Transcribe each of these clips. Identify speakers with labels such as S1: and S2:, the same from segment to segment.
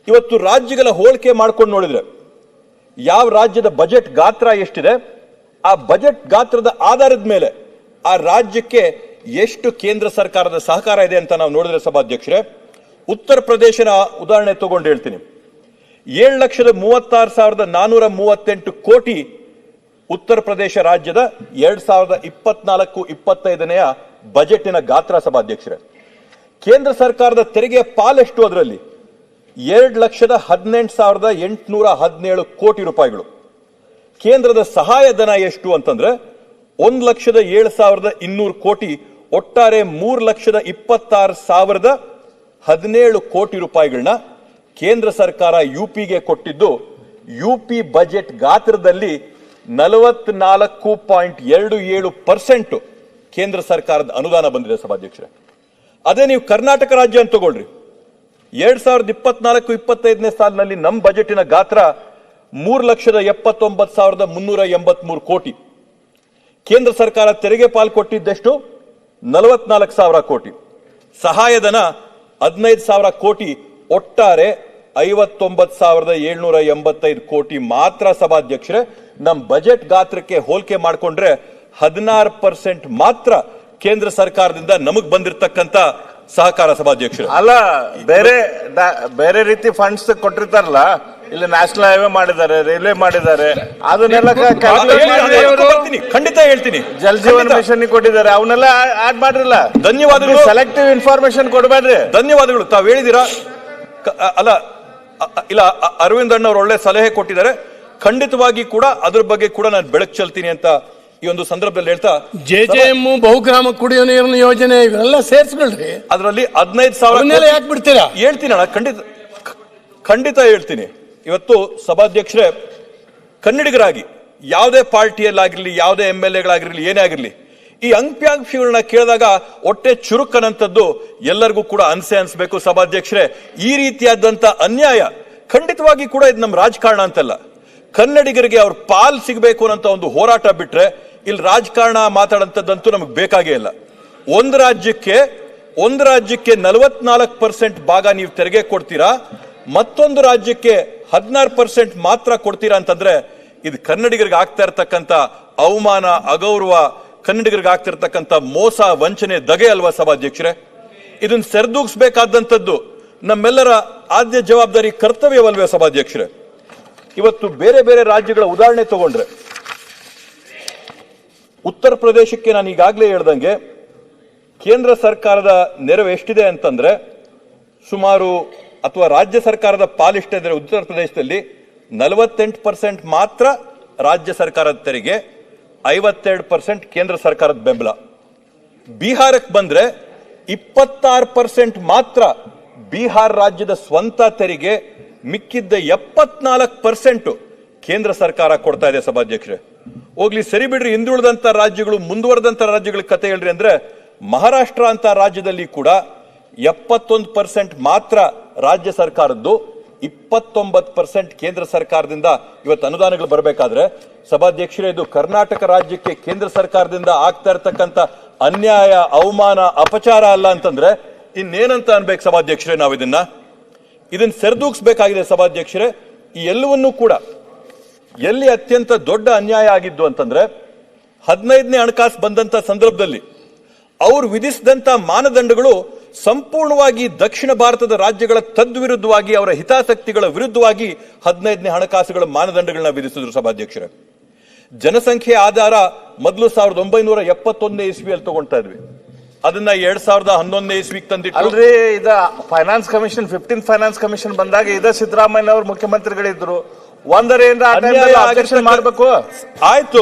S1: ಇವತ್ತು ರಾಜ್ಯಗಳ ಹೋಲಿಕೆ ಮಾಡ್ಕೊಂಡು ನೋಡಿದ್ರೆ ಯಾವ ರಾಜ್ಯದ ಬಜೆಟ್ ಗಾತ್ರ ಎಷ್ಟಿದೆ, ಆ ಬಜೆಟ್ ಗಾತ್ರದ ಆಧಾರದ ಮೇಲೆ ಆ ರಾಜ್ಯಕ್ಕೆ ಎಷ್ಟು ಕೇಂದ್ರ ಸರ್ಕಾರದ ಸಹಕಾರ ಇದೆ ಅಂತ ನಾವು ನೋಡಿದ್ರೆ ಸಭಾಧ್ಯಕ್ಷರೇ, ಉತ್ತರ ಪ್ರದೇಶನ ಉದಾಹರಣೆ ತಗೊಂಡು ಹೇಳ್ತೀನಿ. 7,36,438 ಕೋಟಿ ಉತ್ತರ ಪ್ರದೇಶ ರಾಜ್ಯದ 2024-25ನೇ ಬಜೆಟಿನ ಗಾತ್ರ ಸಭಾಧ್ಯಕ್ಷರೇ. ಕೇಂದ್ರ ಸರ್ಕಾರದ ತೆರಿಗೆ ಪಾಲೆಷ್ಟು ಅದರಲ್ಲಿ 2,18,817 ಕೋಟಿ ರೂಪಾಯಿಗಳು. ಕೇಂದ್ರದ ಸಹಾಯಧನ ಎಷ್ಟು ಅಂತಂದ್ರೆ 1,07,200 ಕೋಟಿ. ಒಟ್ಟಾರೆ 3,26,017 ಕೋಟಿ ರೂಪಾಯಿಗಳನ್ನ ಕೇಂದ್ರ ಸರ್ಕಾರ ಯುಪಿಗೆ ಕೊಟ್ಟಿದ್ದು, ಯುಪಿ ಬಜೆಟ್ ಗಾತ್ರದಲ್ಲಿ 44.27% ಕೇಂದ್ರ ಸರ್ಕಾರದ ಅನುದಾನ ಬಂದಿದೆ ಸಭಾಧ್ಯಕ್ಷರೇ. ಅದೇ ನೀವು ಕರ್ನಾಟಕ ರಾಜ್ಯ ಅಂತ ತಗೊಳ್ರಿ, 2024-25ನೇ ಸಾಲಿನಲ್ಲಿ ನಮ್ಮ ಬಜೆಟಿನ ಗಾತ್ರ 3,79,383 ಕೋಟಿ. ಕೇಂದ್ರ ಸರ್ಕಾರ ತೆರಿಗೆ ಪಾಲು ಕೊಟ್ಟಿದ್ದೆಷ್ಟು 44,000 ಕೋಟಿ. ಸಹಾಯಧನ 15,000 ಕೋಟಿ. ಒಟ್ಟಾರೆ 59,785 ಕೋಟಿ ಮಾತ್ರ ಸಭಾಧ್ಯಕ್ಷರೇ. ನಮ್ಮ ಬಜೆಟ್ ಗಾತ್ರಕ್ಕೆ ಹೋಲಿಕೆ ಮಾಡಿಕೊಂಡ್ರೆ 16% ಮಾತ್ರ ಕೇಂದ್ರ ಸರ್ಕಾರದಿಂದ ನಮಗ್ ಬಂದಿರತಕ್ಕಂತ ಸಹಕಾರ ಸಭಾಧ್ಯಕ್ಷರು.
S2: ಅಲ್ಲ, ಬೇರೆ ರೀತಿ ಫಂಡ್ಸ್ ಕೊಟ್ಟಿರ್ತಾರಲ್ಲ, ಇಲ್ಲಿ ನ್ಯಾಷನಲ್ ಹೈವೇ ಮಾಡಿದ್ದಾರೆ, ರೈಲ್ವೆ ಮಾಡಿದ್ದಾರೆ, ಅದನ್ನೆಲ್ಲ
S1: ಖಂಡಿತ ಹೇಳ್ತೀನಿ.
S2: ಜಲ್ ಜೀವನ್ ಮಿಷನ್ ಕೊಟ್ಟಿದ್ದಾರೆ, ಅವನ್ನೆಲ್ಲ ಆಡ್ ಮಾಡಿರಲ್ಲ.
S1: ಧನ್ಯವಾದಗಳು.
S2: ಸೆಲೆಕ್ಟಿವ್ ಇನ್ಫಾರ್ಮೇಶನ್ ಕೊಡಬೇಡ್ರಿ.
S1: ಧನ್ಯವಾದಗಳು. ತಾವ್ ಹೇಳಿದಿರಾ ಅಲ್ಲ, ಇಲ್ಲ ಅರವಿಂದ್ ಅಣ್ಣ ಅವರು ಒಳ್ಳೆ ಸಲಹೆ ಕೊಟ್ಟಿದ್ದಾರೆ. ಖಂಡಿತವಾಗಿ ಕೂಡ ಅದ್ರ ಬಗ್ಗೆ ಕೂಡ ನಾನು ಬೆಳಕು ಚೆಲ್ತೀನಿ ಅಂತ ಈ ಒಂದು ಸಂದರ್ಭದಲ್ಲಿ ಹೇಳ್ತಾ,
S3: JJM ಬಹುಗ್ರಾಮ ಕುಡಿಯುವ ನೀರಿನ ಯೋಜನೆ ಇವೆಲ್ಲ ಸೇರಿಸ್ಕೊಳ್ರಿ.
S1: ಅದರಲ್ಲಿ 15,000
S3: ಯಾಕೆ ಬಿಡ್ತೀರಾ?
S1: ಹೇಳ್ತೀನಿ ಅಣ್ಣ, ಖಂಡಿತ ಹೇಳ್ತೀನಿ. ಇವತ್ತು ಸಭಾಧ್ಯಕ್ಷರೇ, ಕನ್ನಡಿಗರಾಗಿ ಯಾವುದೇ ಪಾರ್ಟಿಯಲ್ಲಾಗಿರ್ಲಿ, ಯಾವುದೇ MLAಗಳಾಗಿರ್ಲಿ, ಏನೇ ಆಗಿರ್ಲಿ, ಈ ಅಂಕಿಅಂಶಗಳನ್ನ ಕೇಳಿದಾಗ ಹೊಟ್ಟೆ ಚುರುಕನಂತದ್ದು ಎಲ್ಲರಿಗೂ ಕೂಡ ಅನ್ಸ್ಬೇಕು ಸಭಾಧ್ಯಕ್ಷರೇ. ಈ ರೀತಿಯಾದಂತ ಅನ್ಯಾಯ ಖಂಡಿತವಾಗಿ ಕೂಡ ಇದು ನಮ್ಮ ರಾಜಕಾರಣ ಅಂತಲ್ಲ. ಕನ್ನಡಿಗರಿಗೆ ಅವ್ರ ಪಾಲ್ ಸಿಗಬೇಕು ಅನ್ನೋ ಒಂದು ಹೋರಾಟ ಬಿಟ್ರೆ ಇಲ್ಲಿ ರಾಜಕಾರಣ ಮಾತಾಡಂತದ್ದಂತೂ ನಮಗೆ ಬೇಕಾಗೇ ಇಲ್ಲ. ಒಂದು ರಾಜ್ಯಕ್ಕೆ 44% ಭಾಗ ನೀವು ತೆರಿಗೆ ಕೊಡ್ತೀರಾ, ಮತ್ತೊಂದು ರಾಜ್ಯಕ್ಕೆ 16% ಮಾತ್ರ ಕೊಡ್ತೀರಾ ಅಂತಂದ್ರೆ ಇದು ಕನ್ನಡಿಗರಿಗೆ ಆಗ್ತಾ ಇರತಕ್ಕಂತ ಅವಮಾನ, ಅಗೌರವ, ಕನ್ನಡಿಗರಿಗೆ ಆಗ್ತಿರ್ತಕ್ಕಂಥ ಮೋಸ, ವಂಚನೆ, ದಗೆ ಅಲ್ವಾ ಸಭಾಧ್ಯಕ್ಷರೇ? ಇದನ್ನ ಸರಿದೂಗಿಸಬೇಕಾದಂಥದ್ದು ನಮ್ಮೆಲ್ಲರ ಆದ್ಯ ಜವಾಬ್ದಾರಿ, ಕರ್ತವ್ಯವಲ್ವೇ ಸಭಾಧ್ಯಕ್ಷರೇ? ಇವತ್ತು ಬೇರೆ ಬೇರೆ ರಾಜ್ಯಗಳ ಉದಾಹರಣೆ ತಗೊಂಡ್ರೆ, ಉತ್ತರ ಪ್ರದೇಶಕ್ಕೆ ನಾನು ಈಗಾಗಲೇ ಹೇಳ್ದಂಗೆ ಕೇಂದ್ರ ಸರ್ಕಾರದ ನೆರವು ಎಷ್ಟಿದೆ ಅಂತಂದ್ರೆ ಸುಮಾರು, ಅಥವಾ ರಾಜ್ಯ ಸರ್ಕಾರದ ಪಾಲಿಷ್ಟಿದ್ರೆ ಉತ್ತರ ಪ್ರದೇಶದಲ್ಲಿ 48% ಮಾತ್ರ ರಾಜ್ಯ ಸರ್ಕಾರದ ತೆರಿಗೆ, 52% ಕೇಂದ್ರ ಸರ್ಕಾರದ ಬೆಂಬಲ. ಬಿಹಾರಕ್ಕೆ ಬಂದ್ರೆ 26% ಮಾತ್ರ ಬಿಹಾರ ರಾಜ್ಯದ ಸ್ವಂತ ತೆರಿಗೆ, ಮಿಕ್ಕಿದ್ದ 74% ಕೇಂದ್ರ ಸರ್ಕಾರ ಕೊಡ್ತಾ ಇದೆ ಸಭಾಧ್ಯಕ್ಷರೇ. ಹೋಗ್ಲಿ ಸರಿ ಬಿಡ್ರಿ, ಹಿಂದುಳಿದಂತ ರಾಜ್ಯಗಳು, ಮುಂದುವರೆದಂತ ರಾಜ್ಯಗಳ ಕತೆ ಹೇಳ್ರಿ ಅಂದ್ರೆ, ಮಹಾರಾಷ್ಟ್ರ ಅಂತ ರಾಜ್ಯದಲ್ಲಿ ಕೂಡ 71% ಮಾತ್ರ ರಾಜ್ಯ ಸರ್ಕಾರದ್ದು, 29% ಕೇಂದ್ರ ಸರ್ಕಾರದಿಂದ ಇವತ್ತು ಅನುದಾನಗಳು ಬರಬೇಕಾದ್ರೆ ಸಭಾಧ್ಯಕ್ಷರೇ, ಇದು ಕರ್ನಾಟಕ ರಾಜ್ಯಕ್ಕೆ ಕೇಂದ್ರ ಸರ್ಕಾರದಿಂದ ಆಗ್ತಾ ಇರತಕ್ಕಂತ ಅನ್ಯಾಯ, ಅವಮಾನ, ಅಪಚಾರ ಅಲ್ಲ ಅಂತಂದ್ರೆ ಇನ್ನೇನಂತ ಅನ್ಬೇಕು ಸಭಾಧ್ಯಕ್ಷರೇ? ನಾವು ಇದನ್ನ ಸರಿದೂಗಿಸಬೇಕಾಗಿದೆ ಸಭಾಧ್ಯಕ್ಷರೇ. ಈ ಎಲ್ಲವನ್ನೂ ಕೂಡ ಎಲ್ಲಿ ಅತ್ಯಂತ ದೊಡ್ಡ ಅನ್ಯಾಯ ಆಗಿದ್ದು ಅಂತಂದ್ರೆ 15ನೇ ಹಣಕಾಸು ಬಂದಂತ ಸಂದರ್ಭದಲ್ಲಿ ಅವರು ವಿಧಿಸಿದಂತ ಮಾನದಂಡಗಳು ಸಂಪೂರ್ಣವಾಗಿ ದಕ್ಷಿಣ ಭಾರತದ ರಾಜ್ಯಗಳ ತದ್ವಿರುದ್ಧವಾಗಿ, ಅವರ ಹಿತಾಸಕ್ತಿಗಳ ವಿರುದ್ಧವಾಗಿ 15ನೇ ಹಣಕಾಸುಗಳ ಮಾನದಂಡಗಳನ್ನ ವಿಧಿಸಿದ್ರು ಸಭಾಧ್ಯಕ್ಷರೇ. ಜನಸಂಖ್ಯೆ ಆಧಾರ ಮೊದಲು 1971ನೇ ಇಸ್ವಿಯಲ್ಲಿ ತಗೊಳ್ತಾ ಇದ್ವಿ, ಅದನ್ನ 2011ನೇ ಇಸ್ವಿಗೆ ತಂದಿಟ್ಟು.
S2: ಅಲ್ರಿ, ಇದ finance commission, 15th finance commission ಬಂದಾಗ ಇದ ಸಿದ್ದರಾಮಯ್ಯ ಅವರು ಮುಖ್ಯಮಂತ್ರಿಗಳಿದ್ರು. ಮಾಡ್ಬೇಕು,
S1: ಆಯ್ತು,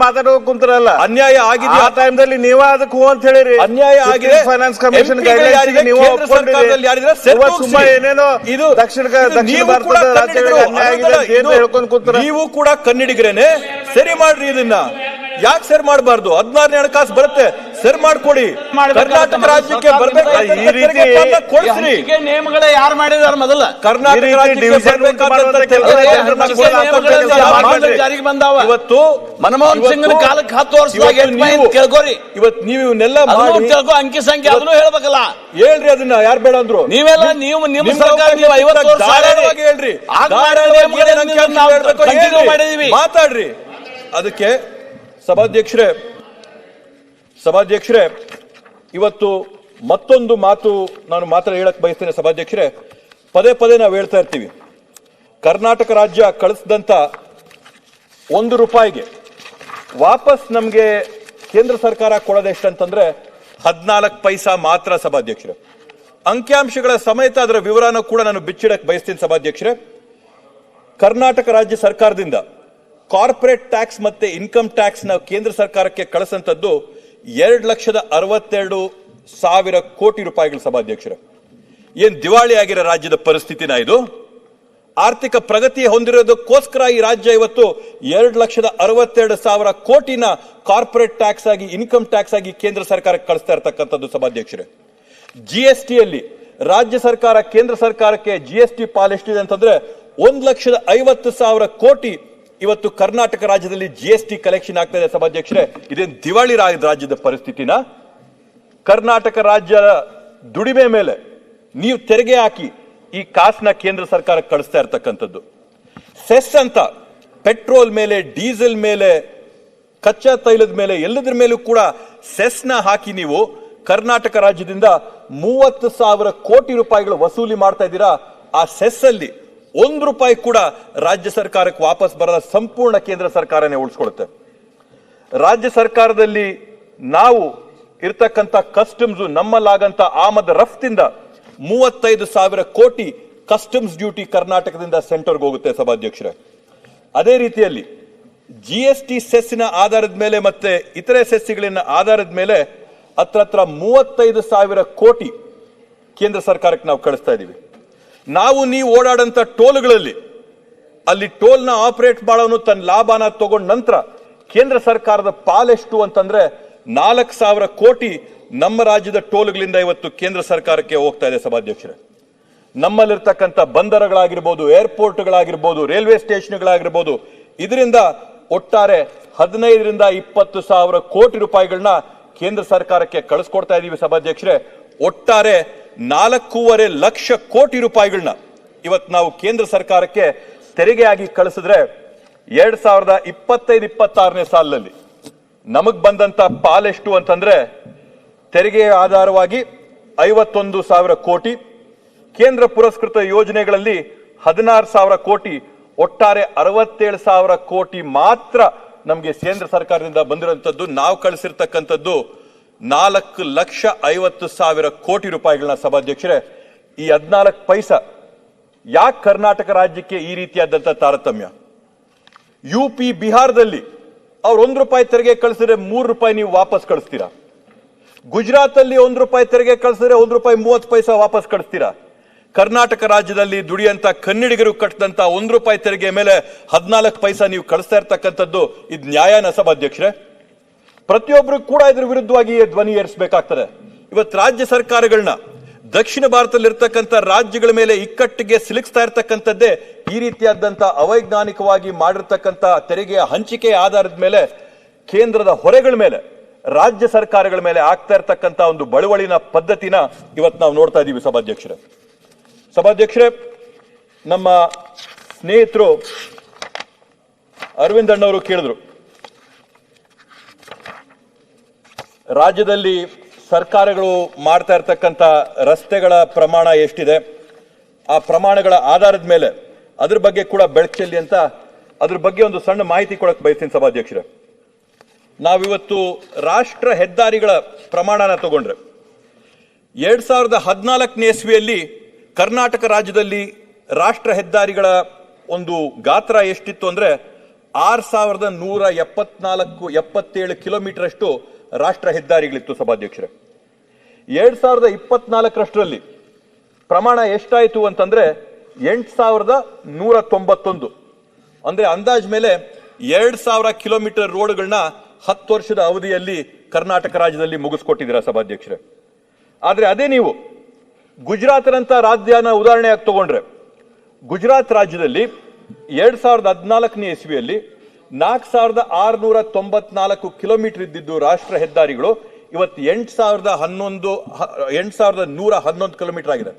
S2: ಮಾತಾಡೋ ಕುಂತಾರಲ್ಲ,
S1: ಅನ್ಯಾಯ ಆಗಿದೆ
S2: ಆ ಟೈಮ್ದಲ್ಲಿ ನೀವ ಅದಕ್ಕೆ ಹೂ ಅಂತ ಹೇಳಿರಿ.
S1: ಅನ್ಯಾಯ ಆಗಿದೆ,
S2: ಫೈನಾನ್ಸ್ ಕಮಿಷನ್ ನೀವು ಏನೇನೋ ಇದು ದಕ್ಷಿಣ ಭಾರತದ ರಾಜ್ಯಗಳಿಗೆ ಅನ್ಯಾಯ ಆಗಿದೆ ಏನು ಹೇಳ್ಕೊಂಡು ಕೂತಾರ.
S1: ನೀವು ಕೂಡ ಕನ್ನಡಿಗರೇನೆ, ಸರಿ ಮಾಡ್ರಿ ಇದನ್ನ. ಯಾಕೆ ಸರಿ ಮಾಡಬಾರ್ದು? 16ನೇ ಹಣಕಾಸು ಬರುತ್ತೆ, ಸರಿ ಮಾಡ್ಕೊಡಿ. ಕರ್ನಾಟಕ ರಾಜ್ಯಕ್ಕೆ
S2: ಈ ರೀತಿ
S1: ಕೊಡಿಸ್ರಿ.
S3: ನಿಯಮಗಳೇ ಯಾರು ಮಾಡಿದಾರೆ ಮೊದಲ
S1: ಕರ್ನಾಟಕ ರಾಜ್ಯಕ್ಕೆ
S3: ಜಾರಿಗೆ ಬಂದಾವ.
S1: ಇವತ್ತು
S3: ಮನಮೋಹನ್ ಸಿಂಗ್ ಕಾಲಕ್ಕೆ 10 ವರ್ಷದಾಗ ಕೇಳ್ಕೋರಿ.
S1: ಇವತ್ತು ನೀವು ಇವನ್ನೆಲ್ಲ ಮಾಡಿ
S3: ತಿಳ್ಕೊ, ಅಂಕಿ ಸಂಖ್ಯೆ ಅದನ್ನು ಹೇಳ್ಬೇಕಲ್ಲ.
S1: ಹೇಳ್ರಿ, ಅದನ್ನ ಯಾರು ಬೇಡ ಅಂದ್ರು.
S3: ನೀವೆಲ್ಲ ನಿಮ್ಮ ಸರ್ಕಾರ ನೀವು 50 ವರ್ಷ
S1: ಧಾರಾಳವಾಗಿ ಹೇಳ್ರಿ, ಮಾತಾಡ್ರಿ. ಅದಕ್ಕೆ ಸಭಾಧ್ಯಕ್ಷರೇ ಇವತ್ತು ಮತ್ತೊಂದು ಮಾತು ನಾನು ಮಾತ್ರ ಹೇಳಕ್ ಬಯಸ್ತೇನೆ. ಸಭಾಧ್ಯಕ್ಷರೇ, ಪದೇ ಪದೇ ನಾವು ಹೇಳ್ತಾ ಇರ್ತೀವಿ, ಕರ್ನಾಟಕ ರಾಜ್ಯ ಕಳಿಸಿದಂತ ₹1 ವಾಪಸ್ ನಮ್ಗೆ ಕೇಂದ್ರ ಸರ್ಕಾರ ಕೊಡೋದು ಎಷ್ಟಂತಂದ್ರೆ 14 ಪೈಸಾ ಮಾತ್ರ. ಸಭಾಧ್ಯಕ್ಷರೇ, ಅಂಕಿಅಂಶಗಳ ಸಮೇತ ಅದರ ವಿವರನೂ ಕೂಡ ನಾನು ಬಿಚ್ಚಿಡಕ್ ಬಯಸ್ತೀನಿ. ಸಭಾಧ್ಯಕ್ಷರೇ, ಕರ್ನಾಟಕ ರಾಜ್ಯ ಸರ್ಕಾರದಿಂದ ಕಾರ್ಪೊರೇಟ್ ಟ್ಯಾಕ್ಸ್ ಮತ್ತೆ ಇನ್ಕಮ್ ಟ್ಯಾಕ್ಸ್ ನ ಕೇಂದ್ರ ಸರ್ಕಾರಕ್ಕೆ ಕಳಿಸಂತದ್ದು 2,62,000 ಕೋಟಿ ರೂಪಾಯಿಗಳು. ಸಭಾಧ್ಯಕ್ಷರೇ, ಏನ್ ದಿವಾಳಿ ಆಗಿರೋ ರಾಜ್ಯದ ಪರಿಸ್ಥಿತಿನ ಇದು? ಆರ್ಥಿಕ ಪ್ರಗತಿ ಹೊಂದಿರೋದಕ್ಕೋಸ್ಕರ ಈ ರಾಜ್ಯ ಇವತ್ತು 2,62,000 ಕೋಟಿನ ಕಾರ್ಪೊರೇಟ್ ಟ್ಯಾಕ್ಸ್ ಆಗಿ, ಇನ್ಕಮ್ ಟ್ಯಾಕ್ಸ್ ಆಗಿ ಕೇಂದ್ರ ಸರ್ಕಾರಕ್ಕೆ ಕಳಿಸ್ತಾ ಇರತಕ್ಕಂಥದ್ದು. ಸಭಾಧ್ಯಕ್ಷರೇ, ಜಿಎಸ್ಟಿಯಲ್ಲಿ ರಾಜ್ಯ ಸರ್ಕಾರ ಕೇಂದ್ರ ಸರ್ಕಾರಕ್ಕೆ ಜಿಎಸ್ಟಿ ಪಾಲ್ ಎಷ್ಟಿದೆ ಅಂತಂದ್ರೆ 1,50,000 ಕೋಟಿ ಇವತ್ತು ಕರ್ನಾಟಕ ರಾಜ್ಯದಲ್ಲಿ ಜಿಎಸ್ಟಿ ಕಲೆಕ್ಷನ್ ಆಗ್ತಾ ಇದೆ. ಸಭಾಧ್ಯಕ್ಷರೇ, ಇದೇನು ದಿವಾಳಿ ರಾಜ್ಯದ ಪರಿಸ್ಥಿತಿನ? ಕರ್ನಾಟಕ ರಾಜ್ಯದ ದುಡಿಮೆ ಮೇಲೆ ನೀವು ತೆರಿಗೆ ಹಾಕಿ ಈ ಕಾಸನ್ನ ಕೇಂದ್ರ ಸರ್ಕಾರಕ್ಕೆ ಕಳಿಸ್ತಾ ಇರ್ತಕ್ಕಂಥದ್ದು. ಸೆಸ್ ಅಂತ ಪೆಟ್ರೋಲ್ ಮೇಲೆ, ಡೀಸೆಲ್ ಮೇಲೆ, ಕಚ್ಚಾ ತೈಲದ ಮೇಲೆ, ಎಲ್ಲದರ ಮೇಲೂ ಕೂಡ ಸೆಸ್ನ ಹಾಕಿ ನೀವು ಕರ್ನಾಟಕ ರಾಜ್ಯದಿಂದ 30,000 ಕೋಟಿ ರೂಪಾಯಿಗಳು ವಸೂಲಿ ಮಾಡ್ತಾ ಇದ್ದೀರಾ. ಆ ಸೆಸ್ ಅಲ್ಲಿ ₹1 ಕೂಡ ರಾಜ್ಯ ಸರ್ಕಾರಕ್ಕೆ ವಾಪಸ್ ಬರದ ಸಂಪೂರ್ಣ ಕೇಂದ್ರ ಸರ್ಕಾರನೇ ಉಳಿಸ್ಕೊಳುತ್ತೆ. ರಾಜ್ಯ ಸರ್ಕಾರದಲ್ಲಿ ನಾವು ಇರ್ತಕ್ಕಂಥ ಕಸ್ಟಮ್ಸ್, ನಮ್ಮಲ್ಲಾಗಂತ ಆಮದು ರಫ್ತಿಂದ 35,000 ಕೋಟಿ ಕಸ್ಟಮ್ಸ್ ಡ್ಯೂಟಿ ಕರ್ನಾಟಕದಿಂದ ಸೆಂಟರ್ಗೆ ಹೋಗುತ್ತೆ. ಸಭಾಧ್ಯಕ್ಷರೇ, ಅದೇ ರೀತಿಯಲ್ಲಿ ಜಿಎಸ್ಟಿ ಸೆಸ್ಸಿನ ಆಧಾರದ ಮೇಲೆ ಮತ್ತೆ ಇತರೆ ಸೆಸ್ಸಿಗಳಿನ ಆಧಾರದ ಮೇಲೆ ಹತ್ರ 35,000 ಕೋಟಿ ಕೇಂದ್ರ ಸರ್ಕಾರಕ್ಕೆ ನಾವು ಕಳಿಸ್ತಾ ಇದ್ದೀವಿ. ನೀವು ಓಡಾಡಂತ ಟೋಲ್ಗಳಲ್ಲಿ ಅಲ್ಲಿ ಟೋಲ್ನ ಆಪರೇಟ್ ಮಾಡೋನು ತನ್ನ ಲಾಭನ ತಗೊಂಡ ನಂತರ ಕೇಂದ್ರ ಸರ್ಕಾರದ ಪಾಲೆಷ್ಟು ಅಂತಂದ್ರೆ 4,000 ಕೋಟಿ ನಮ್ಮ ರಾಜ್ಯದ ಟೋಲ್ಗಳಿಂದ ಇವತ್ತು ಕೇಂದ್ರ ಸರ್ಕಾರಕ್ಕೆ ಹೋಗ್ತಾ ಇದೆ. ಸಭಾಧ್ಯಕ್ಷರೇ, ನಮ್ಮಲ್ಲಿರ್ತಕ್ಕಂಥ ಬಂದರುಗಳಾಗಿರ್ಬೋದು, ಏರ್ಪೋರ್ಟ್ಗಳಾಗಿರ್ಬೋದು, ರೈಲ್ವೆ ಸ್ಟೇಷನ್ಗಳಾಗಿರ್ಬೋದು, ಇದರಿಂದ ಒಟ್ಟಾರೆ 15,000 to 20,000 ಕೋಟಿ ರೂಪಾಯಿಗಳನ್ನ ಕೇಂದ್ರ ಸರ್ಕಾರಕ್ಕೆ ಕಳಿಸ್ಕೊಡ್ತಾ ಇದೀವಿ. ಸಭಾಧ್ಯಕ್ಷರೇ, ಒಟ್ಟಾರೆ 4.5 ಲಕ್ಷ ಕೋಟಿ ರೂಪಾಯಿಗಳನ್ನ ಇವತ್ತು ನಾವು ಕೇಂದ್ರ ಸರ್ಕಾರಕ್ಕೆ ತೆರಿಗೆಯಾಗಿ ಕಳಿಸಿದ್ರೆ 2025-26ನೇ ಸಾಲಿನಲ್ಲಿ ನಮಗ್ ಬಂದಂತ ಪಾಲೆಷ್ಟು ಅಂತಂದ್ರೆ ತೆರಿಗೆ ಆಧಾರವಾಗಿ 51,000 ಕೋಟಿ, ಕೇಂದ್ರ ಪುರಸ್ಕೃತ ಯೋಜನೆಗಳಲ್ಲಿ 16,000 ಕೋಟಿ, ಒಟ್ಟಾರೆ 67,000 ಕೋಟಿ ಮಾತ್ರ ನಮಗೆ ಕೇಂದ್ರ ಸರ್ಕಾರದಿಂದ ಬಂದಿರುವಂತದ್ದು. ನಾವು ಕಳಿಸಿರ್ತಕ್ಕಂಥದ್ದು 4,50,000 ಕೋಟಿ ರೂಪಾಯಿಗಳನ್ನ. ಸಭಾಧ್ಯಕ್ಷರೇ, ಈ 14 ಪೈಸಾ ಯಾಕೆ ಕರ್ನಾಟಕ ರಾಜ್ಯಕ್ಕೆ ಈ ರೀತಿಯಾದಂತ ತಾರತಮ್ಯ? ಯುಪಿ, ಬಿಹಾರದಲ್ಲಿ ಅವ್ರು ₹1 ತೆರಿಗೆ ಕಳಿಸಿದ್ರೆ ₹3 ನೀವು ವಾಪಸ್ ಕಳಿಸ್ತೀರಾ. ಗುಜರಾತ್ ಅಲ್ಲಿ ₹1 ತೆರಿಗೆ ಕಳಿಸಿದ್ರೆ ₹1.30 ವಾಪಸ್ ಕಳಿಸ್ತೀರಾ. ಕರ್ನಾಟಕ ರಾಜ್ಯದಲ್ಲಿ ದುಡಿಯಂತ ಕನ್ನಡಿಗರು ಕಟ್ಟಿದಂತ ₹1 ತೆರಿಗೆ ಮೇಲೆ 14 ಪೈಸಾ ನೀವು ಕಳಿಸ್ತಾ ಇರ್ತಕ್ಕಂಥದ್ದು ಇದು ನ್ಯಾಯನ? ಸಭಾಧ್ಯಕ್ಷರೇ, ಪ್ರತಿಯೊಬ್ಬರು ಕೂಡ ಇದ್ರ ವಿರುದ್ಧವಾಗಿ ಧ್ವನಿ ಏರಿಸಬೇಕಾಗ್ತದೆ. ಇವತ್ತು ರಾಜ್ಯ ಸರ್ಕಾರಗಳನ್ನ ದಕ್ಷಿಣ ಭಾರತದಲ್ಲಿ ಇರ್ತಕ್ಕಂಥ ರಾಜ್ಯಗಳ ಮೇಲೆ ಇಕ್ಕಟ್ಟಿಗೆ ಸಿಲುಕಿಸ್ತಾ ಇರ್ತಕ್ಕಂಥದ್ದೇ ಈ ರೀತಿಯಾದಂತ ಅವೈಜ್ಞಾನಿಕವಾಗಿ ಮಾಡಿರ್ತಕ್ಕಂಥ ತೆರಿಗೆಯ ಹಂಚಿಕೆಯ ಆಧಾರದ ಮೇಲೆ ಕೇಂದ್ರದ ಹೊರೆಗಳ ಮೇಲೆ ರಾಜ್ಯ ಸರ್ಕಾರಗಳ ಮೇಲೆ ಆಗ್ತಾ ಇರ್ತಕ್ಕಂಥ ಒಂದು ಬಳುವಳಿನ ಪದ್ಧತಿನ ಇವತ್ತು ನಾವು ನೋಡ್ತಾ ಇದ್ದೀವಿ. ಸಭಾಧ್ಯಕ್ಷರೇ, ನಮ್ಮ ಸ್ನೇಹಿತರು ಅರವಿಂದ್ ಅಣ್ಣವರು ಕೇಳಿದ್ರು, ರಾಜ್ಯದಲ್ಲಿ ಸರ್ಕಾರಗಳು ಮಾಡ್ತಾ ಇರ್ತಕ್ಕಂಥ ರಸ್ತೆಗಳ ಪ್ರಮಾಣ ಎಷ್ಟಿದೆ, ಆ ಪ್ರಮಾಣಗಳ ಆಧಾರದ ಮೇಲೆ ಅದ್ರ ಬಗ್ಗೆ ಕೂಡ ಬೆಳಚೆಲ್ಲಿ ಅಂತ ಅದ್ರ ಬಗ್ಗೆ ಒಂದು ಸಣ್ಣ ಮಾಹಿತಿ ಕೊಡಕ್ಕೆ ಬಯಸ್ತೀನಿ. ಸಭಾಧ್ಯಕ್ಷರೇ, ನಾವಿವತ್ತು ರಾಷ್ಟ್ರ ಹೆದ್ದಾರಿಗಳ ಪ್ರಮಾಣನ ತಗೊಂಡ್ರೆ 2014ನೇ ಇಸ್ವಿಯಲ್ಲಿ ಕರ್ನಾಟಕ ರಾಜ್ಯದಲ್ಲಿ ರಾಷ್ಟ್ರ ಹೆದ್ದಾರಿಗಳ ಒಂದು ಗಾತ್ರ ಎಷ್ಟಿತ್ತು ಅಂದ್ರೆ 6,177 ಕಿಲೋಮೀಟರ್ ಅಷ್ಟು ರಾಷ್ಟ್ರ ಹೆದ್ದಾರಿಗಳಿತ್ತು. ಸಭಾಧ್ಯಕ್ಷರೇ, 2024ರಷ್ಟರಲ್ಲಿ ಪ್ರಮಾಣ ಎಷ್ಟಾಯಿತು ಅಂತಂದ್ರೆ 8,191, ಅಂದ್ರೆ ಅಂದಾಜ್ ಮೇಲೆ 2,000 ಕಿಲೋಮೀಟರ್ ರೋಡ್ಗಳನ್ನ 10 ವರ್ಷದ ಅವಧಿಯಲ್ಲಿ ಕರ್ನಾಟಕ ರಾಜ್ಯದಲ್ಲಿ ಮುಗಿಸ್ಕೊಟ್ಟಿದ್ದೀರಾ ಸಭಾಧ್ಯಕ್ಷರೇ. ಆದ್ರೆ ಅದೇ ನೀವು ಗುಜರಾತ್ನಂತ ರಾಜ್ಯನ ಉದಾಹರಣೆಯಾಗಿ ತಗೊಂಡ್ರೆ, ಗುಜರಾತ್ ರಾಜ್ಯದಲ್ಲಿ 2014ನೇ ಇಸ್ವಿಯಲ್ಲಿ 4694 ಕಿಲೋಮೀಟರ್ ಇದ್ದಿದ್ದು ರಾಷ್ಟ್ರ ಹೆದ್ದಾರಿಗಳು ಇವತ್ತು 8111 ಕಿಲೋಮೀಟರ್ ಆಗಿದೆ.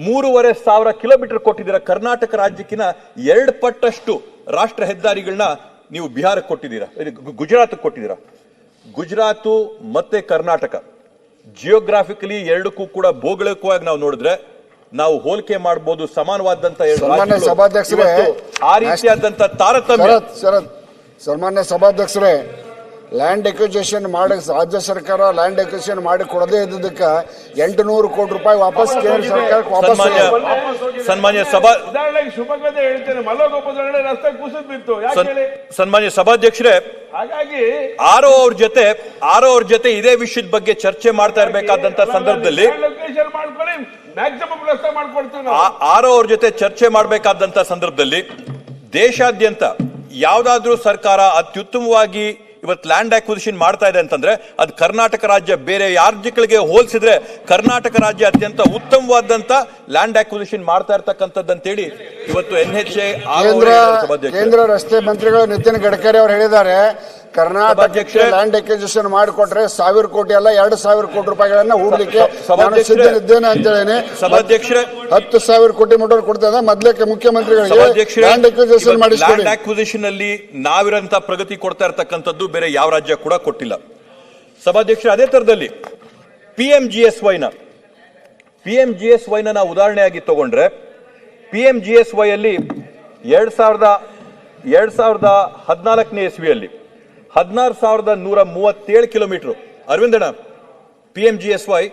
S1: 3500 ಕಿಲೋಮೀಟರ್ ಕೊಟ್ಟಿದ್ದೀರಾ. ಕರ್ನಾಟಕ ರಾಜ್ಯಕ್ಕಿನ 2 ಪಟ್ಟಷ್ಟು ರಾಷ್ಟ್ರ ಹೆದ್ದಾರಿಗಳನ್ನ ನೀವು ಬಿಹಾರಕ್ಕೆ ಕೊಟ್ಟಿದ್ದೀರಾ, ಗುಜರಾತ್ ಕೊಟ್ಟಿದ್ದೀರಾ. ಗುಜರಾತ್ ಮತ್ತೆ ಕರ್ನಾಟಕ ಜಿಯೋಗ್ರಾಫಿಕಲಿ ಎರಡಕ್ಕೂ ಕೂಡ ಭೌಗೋಳಿಕವಾಗಿ ನಾವು ನೋಡಿದ್ರೆ ನಾವು ಹೋಲಿಕೆ ಮಾಡಬಹುದು, ಸಮಾನವಾದಂತ
S4: ಸಭಾಧ್ಯಕ್ಷರೇ,
S1: ಆ ರೀತಿಯಾದಂತ ತಾರತಮ್ಯ.
S4: ಸನ್ಮಾನ್ಯ ಸಭಾಧ್ಯಕ್ಷರೇ, ಲ್ಯಾಂಡ್ ಎಕ್ವಿಜೇಷನ್ ಮಾಡಿ ರಾಜ್ಯ ಸರ್ಕಾರ ಲ್ಯಾಂಡ್ ಎಕ್ವಿಜೇಷನ್ ಮಾಡಿ ಕೊಡದೇ ಇದ್ದಕ್ಕೆ 800 ಕೋಟಿ ರೂಪಾಯಿ ವಾಪಸ್ ಕೇಂದ್ರ ಸರ್ಕಾರಕ್ಕೆ ವಾಪಸ್.
S1: ಸನ್ಮಾನ್ಯ ಸಭಾ ಸನ್ಮಾನ್ಯ ಸಭಾಧ್ಯಕ್ಷರೇ,
S2: ಹಾಗಾಗಿ
S1: ಆರೋ ಅವ್ರ ಜೊತೆ ಇದೇ ವಿಷಯದ ಬಗ್ಗೆ ಚರ್ಚೆ ಮಾಡ್ತಾ ಇರಬೇಕಾದಂತ ಸಂದರ್ಭದಲ್ಲಿ ಆರೋ ಅವ್ರ ಜೊತೆ ಚರ್ಚೆ ಮಾಡಬೇಕಾದಂತ ಸಂದರ್ಭದಲ್ಲಿ ದೇಶಾದ್ಯಂತ ಯಾವ್ದಾದ್ರೂ ಸರ್ಕಾರ ಅತ್ಯುತ್ತಮವಾಗಿ ಇವತ್ತು ಲ್ಯಾಂಡ್ ಅಕ್ವಿಸಿಷನ್ ಮಾಡ್ತಾ ಇದೆ ಅಂತಂದ್ರೆ ಅದು ಕರ್ನಾಟಕ ರಾಜ್ಯ. ಬೇರೆ ರಾಜ್ಯಗಳಿಗೆ ಹೋಲಿಸಿದ್ರೆ ಕರ್ನಾಟಕ ರಾಜ್ಯ ಅತ್ಯಂತ ಉತ್ತಮವಾದಂತ ಲ್ಯಾಂಡ್ ಅಕ್ವಿಸಿಷನ್ ಮಾಡ್ತಾ ಇರ್ತಕ್ಕಂಥದ್ದು ಅಂತೇಳಿ ಇವತ್ತು NHA
S4: ಕೇಂದ್ರ ರಸ್ತೆ ಮಂತ್ರಿಗಳು ನಿತಿನ್ ಗಡ್ಕರಿ ಅವರು ಹೇಳಿದ್ದಾರೆ, ಕರ್ನಾಟಕಕ್ಕೆ ಲ್ಯಾಂಡ್ ಎಕ್ವಿಸಿಷನ್ ಮಾಡಿಕೊಟ್ರೆ 1000 ಕೋಟಿ ಅಲ್ಲ 2000 ಕೋಟಿ ರೂಪಾಯಿಗಳನ್ನ ಹೂಡಲಿಕ್ಕೆ ನಾನು ಸಿದ್ಧನಿದ್ದೇನೆ ಅಂತ ಹೇಳೇನೆ.
S1: ಸಭಾಧ್ಯಕ್ಷರೇ,
S4: 10,000 ಕೋಟಿ ಮೋಟರ್ ಕೊಡ್ತಾ ಮೊದಲೇ ಮುಖ್ಯಮಂತ್ರಿಗಳಿಗೆ ಲ್ಯಾಂಡ್ ಎಕ್ವಿಸಿಷನ್ ಮಾಡಿಸ್ಕೊಡಿ.
S1: ಲ್ಯಾಂಡ್ ಅಕ್ವಿಸಿಷನ್ ಅಲ್ಲಿ ನಾವಿರಂತ ಪ್ರಗತಿ ಕೊಡ್ತಾ ಇರ್ತಕ್ಕಂಥದ್ದು ಬೇರೆ ಯಾವ ರಾಜ್ಯ ಕೂಡ ಕೊಟ್ಟಿಲ್ಲ. ಸಭಾಧ್ಯಕ್ಷರೇ, ಅದೇ ತರದಲ್ಲಿ PMGSY ನಾವು ಉದಾಹರಣೆಯಾಗಿ ತಗೊಂಡ್ರೆ, PMGSY ಅಲ್ಲಿ 2014ನೇ ಇಸ್ವಿಯಲ್ಲಿ 16,137 ಕಿಲೋಮೀಟರ್. ಅರವಿಂದಣ್ಣ, PMGSY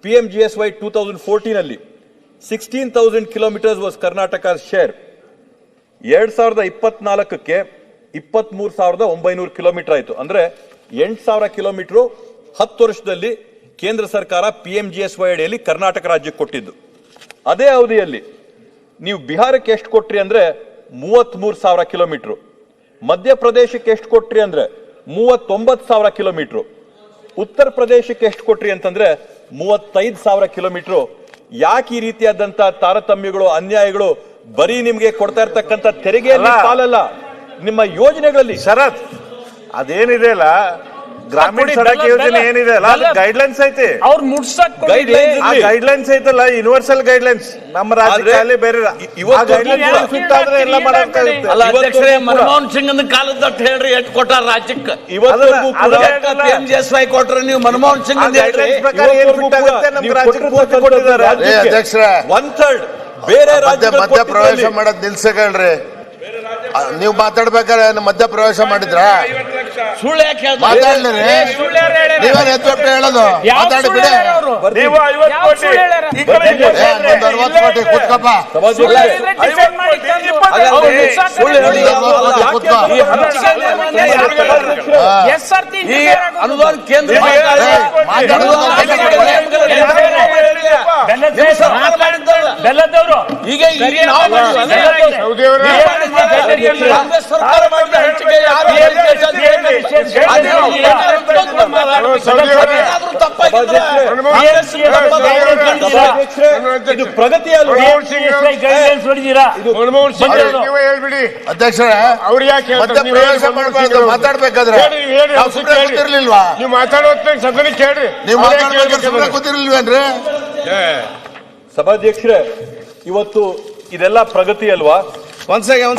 S1: 2014 ಅಲ್ಲಿ 16,000 ಕಿಲೋಮೀಟರ್ಸ್ ವಾಸ್ ಕರ್ನಾಟಕ ಶೇರ್. 2024ಕ್ಕೆ 23,900 ಕಿಲೋಮೀಟರ್ ಆಯಿತು. ಅಂದ್ರೆ 8,000 ಕಿಲೋಮೀಟರ್ 10 ವರ್ಷದಲ್ಲಿ ಕೇಂದ್ರ ಸರ್ಕಾರ PMGSY ಅಡಿಯಲ್ಲಿ ಕರ್ನಾಟಕ ರಾಜ್ಯಕ್ಕೆ ಕೊಟ್ಟಿದ್ದು. ಅದೇ ಅವಧಿಯಲ್ಲಿ ನೀವು ಬಿಹಾರಕ್ಕೆ ಎಷ್ಟು ಕೊಟ್ರಿ ಅಂದ್ರೆ 33,000 ಕಿಲೋಮೀಟರ್, ಮಧ್ಯಪ್ರದೇಶಕ್ಕೆ ಎಷ್ಟು ಕೊಟ್ರಿ ಅಂದ್ರೆ 39,000 ಕಿಲೋಮೀಟರ್, ಉತ್ತರ ಪ್ರದೇಶಕ್ಕೆ ಎಷ್ಟು ಕೊಟ್ರಿ ಅಂತಂದ್ರೆ 35,000 ಕಿಲೋಮೀಟರ್. ಯಾಕೆ ಈ ರೀತಿಯಾದಂತ ತಾರತಮ್ಯಗಳು, ಅನ್ಯಾಯಗಳು? ಬರೀ ನಿಮ್ಗೆ ಕೊಡ್ತಾ ಇರ್ತಕ್ಕಂಥ ತೆರಿಗೆಯಲ್ಲಿ ಪಾಲಲ್ಲ, ನಿಮ್ಮ ಯೋಜನೆಗಳಲ್ಲಿ.
S2: ಶರತ್, ಅದೇನಿದೆ ಅಲ್ಲ ಗ್ರಾಮೀಣ ಸಡಕ್ ಯೋಜನೆ ಏನಿದೆ ಅಲ್ಲ, ಅದು ಗೈಡ್ಲೈನ್ಸ್ ಐತೆ.
S5: ಅವ್ರು ಮುಟ್ಸಕ್
S2: ಗೈಡ್ಲೈನ್ಸ್ ಐತಲ್ಲ, ಯೂನಿವರ್ಸಲ್ ಗೈಡ್ಲೈನ್ಸ್ ನಮ್ಮ ರಾಜ್ಯದಲ್ಲಿ ಬೇರೆ ಫಿಟ್ ಆದ್ರೆ ಎಲ್ಲ ಮಾಡಕ್ಕಾಗುತ್ತೆ.
S5: ಮನಮೋಹನ್ ಸಿಂಗ್ ಕಾಲದ ಹೇಳ್ರಿ ಎಷ್ಟು ಕೊಟ್ಟಾರ ರಾಜ್ಯಕ್ಕೆ. PMGSY ಕೊಟ್ರೆ ನೀವು ಮನಮೋಹನ್ ಸಿಂಗ್
S1: ಬೇರೆ
S6: ಮಧ್ಯ ಪ್ರವೇಶ ಮಾಡೋದ್ ನಿಲ್ಸಕಳ್ರಿ. ನೀವು ಮಾತಾಡ್ಬೇಕಾದ್ರೆ ಮಧ್ಯ ಪ್ರವೇಶ ಮಾಡಿದ್ರ
S5: ಸುಳ್ಳು ಯಾಕೆ
S6: ಮಾತಾಡ್ಲಿ? ನೀವೇನ್ ಎತ್ತೊಟ್ಟು ಹೇಳೋದು? ಮಾತಾಡಿ ಬಿಡಿ. 40 ಕೋಟಿ ಕುತ್ಕಪ್ಪ.
S5: ಅನುದಾನ ಕೇಂದ್ರ ಈಗ ಕಾಂಗ್ರೆಸ್ ಸರ್ಕಾರ ಮಾಡಿದ ಹೆಚ್ಚಿಗೆ
S1: ಇದು ಪ್ರಗತಿ
S6: ಅಧ್ಯಕ್ಷರೇ, ಅವ್ರು ಯಾಕೆ ಮಧ್ಯ ಪ್ರವೇಶ ಮಾಡಬಾರ್ದು? ಮಾತಾಡ್ಬೇಕಾದ್ರೆ ಕೂತಿರ್ಲಿಲ್ವಾ?
S7: ನೀವು ಮಾತಾಡೋದ್ ಸದನ ಕೇಳ್ರಿ.
S6: ನೀವು ಮಾತಾಡ್ಬೇಕಾದ್ರೆ ಕೂತಿರ್ಲಿಲ್ವೇನ್ರಿ?
S1: ಸಭಾಧ್ಯಕ್ಷರೇ, ಇವತ್ತು ಇದೆಲ್ಲ ಪ್ರಗತಿ ಅಲ್ವಾ?
S5: ಒಂದ್ ಸೆಕೆಂಡ್